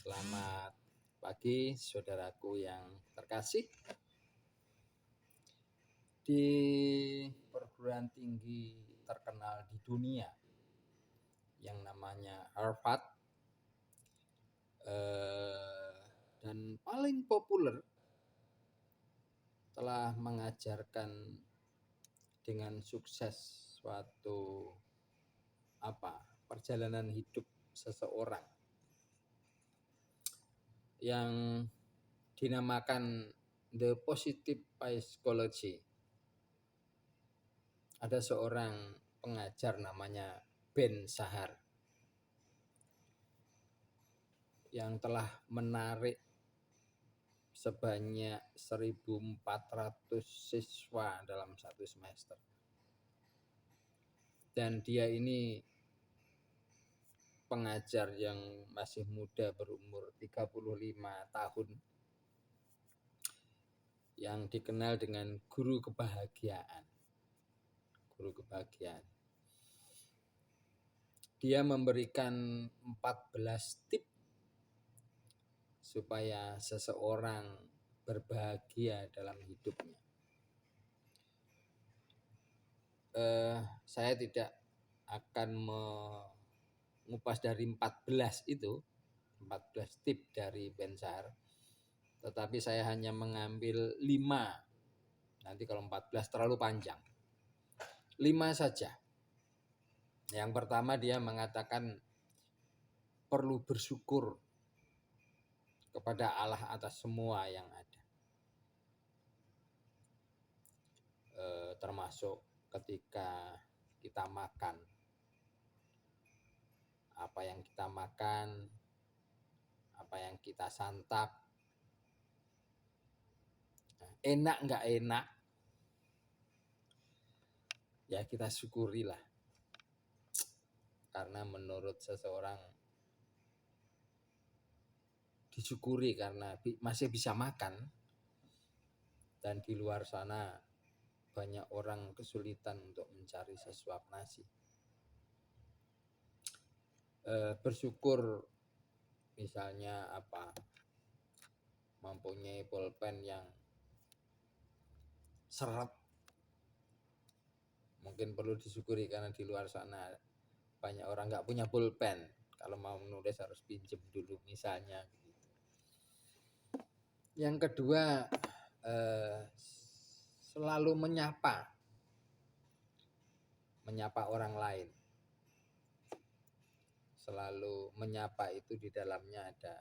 Selamat pagi saudaraku yang terkasih. Di perguruan tinggi terkenal di dunia yang namanya Harvard dan paling populer telah mengajarkan dengan sukses suatu perjalanan hidup seseorang yang dinamakan The Positive Psychology. Ada seorang pengajar namanya Ben Shahar yang telah menarik sebanyak 1.400 siswa dalam satu semester. Dan dia ini pengajar yang masih muda, berumur 35 tahun, yang dikenal dengan guru kebahagiaan. Guru kebahagiaan. Dia memberikan 14 tips supaya seseorang berbahagia dalam hidupnya. Saya tidak akan mengupas dari 14 tips dari Ben Shahar, tetapi saya hanya mengambil 5. Nanti kalau 14 terlalu panjang. 5 saja. Yang pertama, dia mengatakan perlu bersyukur kepada Allah atas semua yang ada. Termasuk ketika kita makan. Apa yang kita makan, apa yang kita santap, enak nggak enak, ya kita syukurilah. Karena menurut seseorang disyukuri karena masih bisa makan, dan di luar sana banyak orang kesulitan untuk mencari sesuap nasi. Bersyukur misalnya mempunyai pulpen yang seret, mungkin perlu disyukuri karena di luar sana banyak orang nggak punya pulpen, kalau mau menulis harus pinjem dulu misalnya. Yang kedua, selalu menyapa orang lain. Selalu menyapa itu di dalamnya ada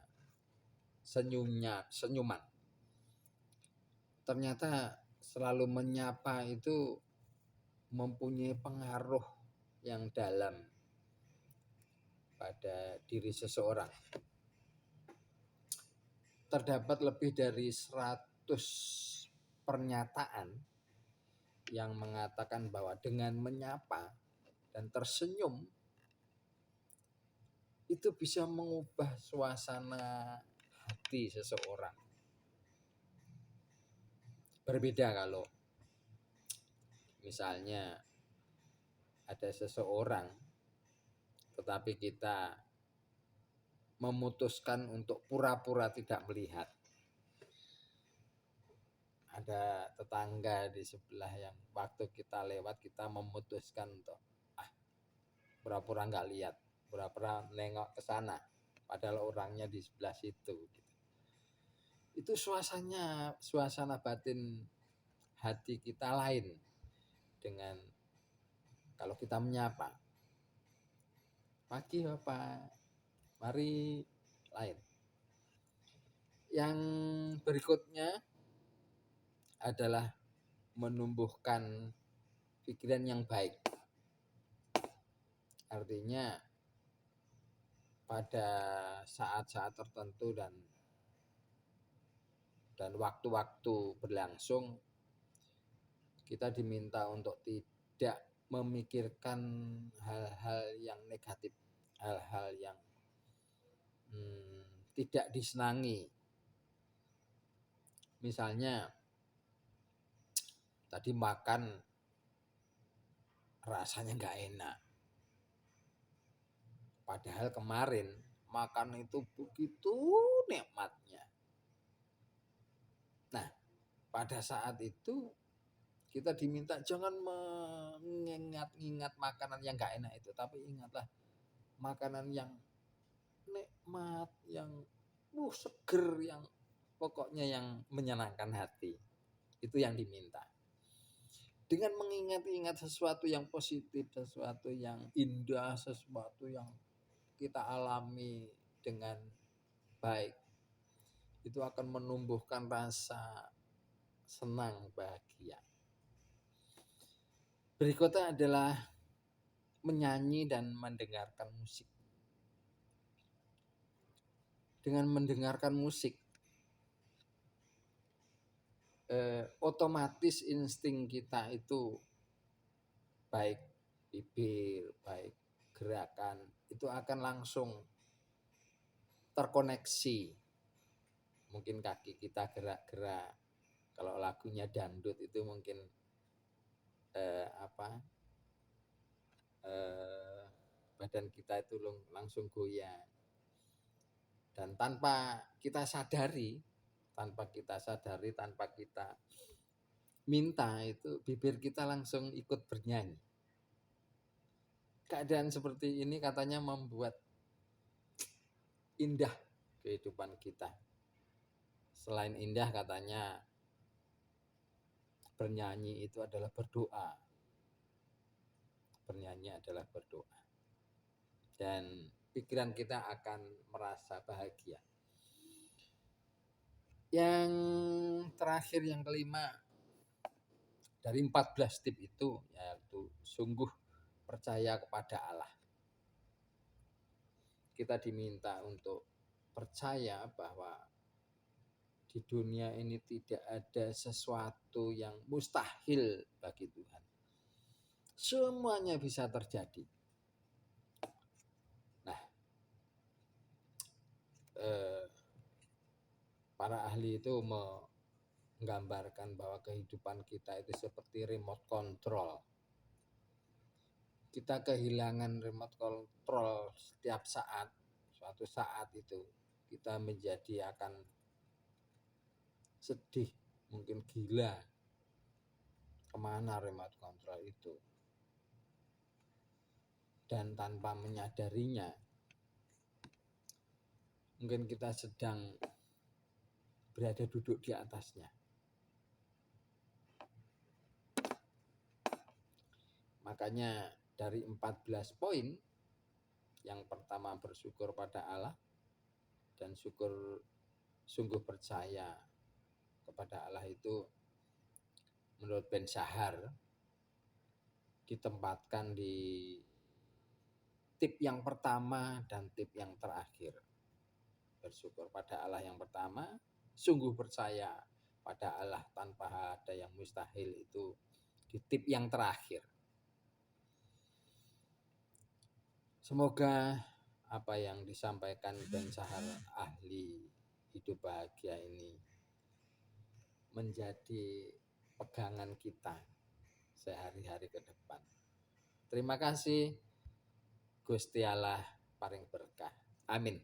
senyuman. Ternyata selalu menyapa itu mempunyai pengaruh yang dalam pada diri seseorang. Terdapat lebih dari 100 pernyataan yang mengatakan bahwa dengan menyapa dan tersenyum itu bisa mengubah suasana hati seseorang. Berbeda kalau misalnya ada seseorang tetapi kita memutuskan untuk pura-pura tidak melihat. Ada tetangga di sebelah yang waktu kita lewat kita memutuskan untuk pura-pura nggak lihat, pura-pura nengok ke sana, padahal orangnya di sebelah situ. Itu suasana batin hati kita lain dengan kalau kita menyapa. Pagi Bapak, mari, lain. Yang berikutnya adalah menumbuhkan pikiran yang baik. Artinya pada saat-saat tertentu dan waktu-waktu berlangsung, kita diminta untuk tidak memikirkan hal-hal yang negatif, hal-hal yang tidak disenangi. Misalnya tadi makan rasanya nggak enak, padahal kemarin makan itu begitu nikmatnya. Nah, pada saat itu kita diminta jangan mengingat-ingat makanan yang gak enak itu, tapi ingatlah makanan yang nikmat, yang seger, yang pokoknya yang menyenangkan hati. Itu yang diminta. Dengan mengingat-ingat sesuatu yang positif, sesuatu yang indah, sesuatu yang kita alami dengan baik, itu akan menumbuhkan rasa senang, bahagia. Berikutnya adalah menyanyi dan mendengarkan musik. Dengan mendengarkan musik, otomatis insting kita itu baik bibir, baik gerakan, itu akan langsung terkoneksi. Mungkin kaki kita gerak-gerak. Kalau lagunya dangdut itu mungkin badan kita itu langsung goyang. Dan tanpa kita sadari, tanpa kita minta, itu bibir kita langsung ikut bernyanyi. Keadaan seperti ini katanya membuat indah kehidupan kita. Selain indah katanya bernyanyi itu adalah berdoa. Bernyanyi adalah berdoa. Dan pikiran kita akan merasa bahagia. Yang terakhir, yang kelima, dari 14 tip itu, yaitu sungguh percaya kepada Allah. Kita diminta untuk percaya bahwa di dunia ini tidak ada sesuatu yang mustahil bagi Tuhan. Semuanya bisa terjadi. Nah, para ahli itu menggambarkan bahwa kehidupan kita itu seperti remote control. Kita kehilangan remote control setiap saat. Suatu saat itu kita menjadi akan sedih, mungkin gila. Kemana remote control itu? Dan tanpa menyadarinya, mungkin kita sedang berada duduk di atasnya. Makanya dari 14 poin, yang pertama bersyukur pada Allah dan sungguh percaya kepada Allah itu menurut Ben Shahar ditempatkan di tip yang pertama dan tip yang terakhir. Bersyukur pada Allah yang pertama, sungguh percaya pada Allah tanpa ada yang mustahil itu di tip yang terakhir. Semoga apa yang disampaikan Ben Shahar, ahli hidup bahagia ini, menjadi pegangan kita sehari-hari ke depan. Terima kasih. Gusti Allah paring berkah. Amin.